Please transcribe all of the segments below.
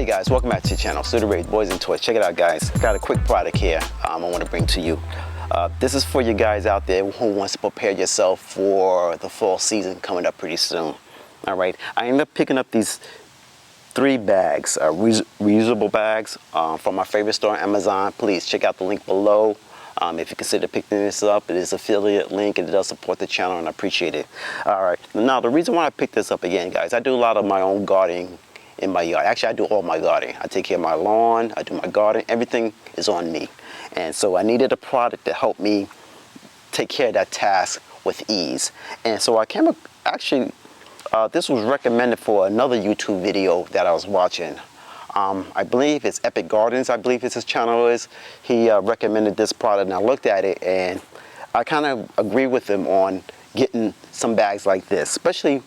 Hey guys, welcome back to the channel, Supercharging Boys and Toys. Check it out guys, got a quick product here I want to bring to you. This is for you guys out there who wants to prepare yourself for the fall season coming up pretty soon. Alright, I ended up picking up these 3 bags, reusable bags from my favorite store on Amazon. Please check out the link below. If you consider picking this up, it is an affiliate link and it does support the channel and I appreciate it. Alright, now the reason why I picked this up again guys, I do a lot of my own gardening in my yard. Actually, I do all my gardening. I take care of my lawn, I do my garden, everything is on me. And so I needed a product to help me take care of that task with ease. And so I came up, actually, this was recommended for another YouTube video that I was watching. I believe it's Epic Gardens, I believe it's his channel is. He recommended this product and I looked at it and I kind of agree with him on getting some bags like this, especially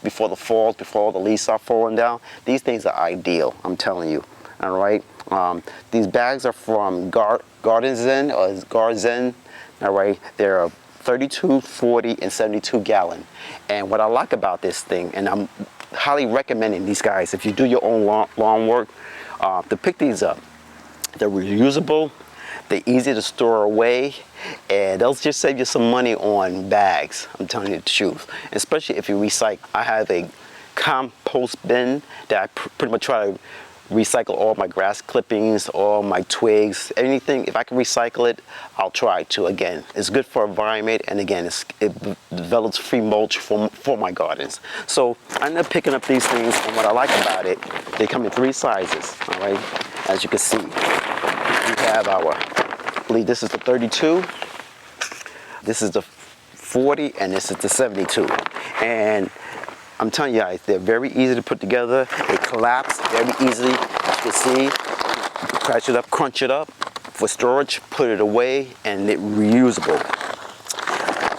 before the fall, before all the leaves start falling down. These things are ideal, I'm telling you. All right, these bags are from Gardzen or Gardzen. All right, they're 32, 40, and 72 gallon. And what I like about this thing, and I'm highly recommending these guys if you do your own lawn work, to pick these up. They're reusable. They're easy to store away, and they'll just save you some money on bags. I'm telling you the truth, especially if you recycle. I have a compost bin that I pretty much try to recycle all my grass clippings, all my twigs, anything. If I can recycle it, I'll try to. Again, it's good for environment, and again, it develops free mulch for my gardens. So I ended up picking up these things, and what I like about it, they come in 3 sizes. All right, as you can see, we have our, I believe this is the 32, this is the 40, and this is the 72. And I'm telling you guys, they're very easy to put together. They collapse very easily. As you can see, you can crash it up, crunch it up for storage, put it away, and it's reusable.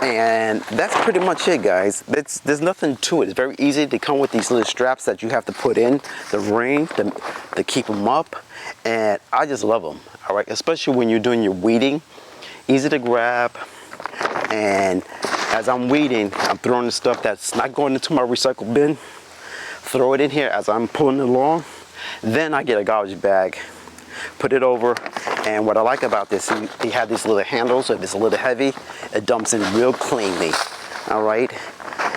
And that's pretty much it, guys. There's nothing to it. It's very easy. They come with these little straps that you have to put in the ring to keep them up. And I just love them, all right? Especially when you're doing your weeding. Easy to grab. And as I'm weeding, I'm throwing the stuff that's not going into my recycle bin. Throw it in here as I'm pulling it along. Then I get a garbage bag, put it over. And what I like about this, he had these little handles. So if it's a little heavy, it dumps in real cleanly. All right,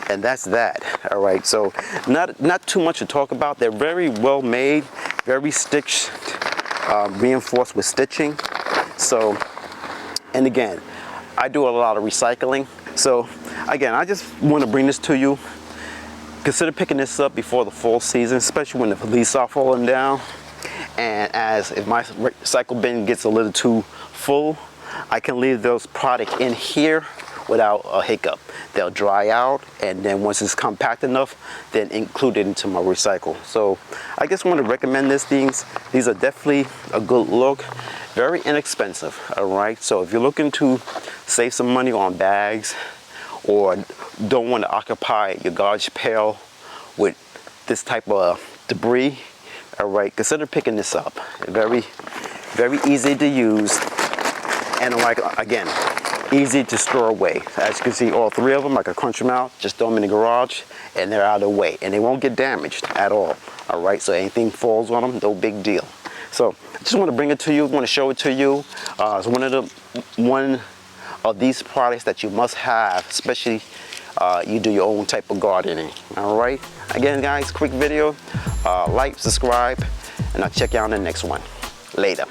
and that's that. All right, so not too much to talk about. They're very well made, very stitched, reinforced with stitching. So, and again, I do a lot of recycling. So again, I just want to bring this to you. Consider picking this up before the fall season, especially when the leaves are falling down. And if my recycle bin gets a little too full, I can leave those products in here without a hiccup. They'll dry out, and then once it's compact enough, then include it into my recycle. So I just want to recommend these things. These are definitely a good look, very inexpensive. All right, so if you're looking to save some money on bags or don't want to occupy your garbage pail with this type of debris, all right, consider picking this up. Very easy to use, and like again, easy to store away. As you can see, all 3 of them, I can crunch them out, just throw them in the garage, and they're out of the way, and they won't get damaged at all. All right, so anything falls on them, no big deal. So I just want to bring it to you, want to show it to you. It's one of these products that you must have, especially you do your own type of gardening. All right, again guys, quick video. Like, subscribe, and I'll check you out in the next one. Later.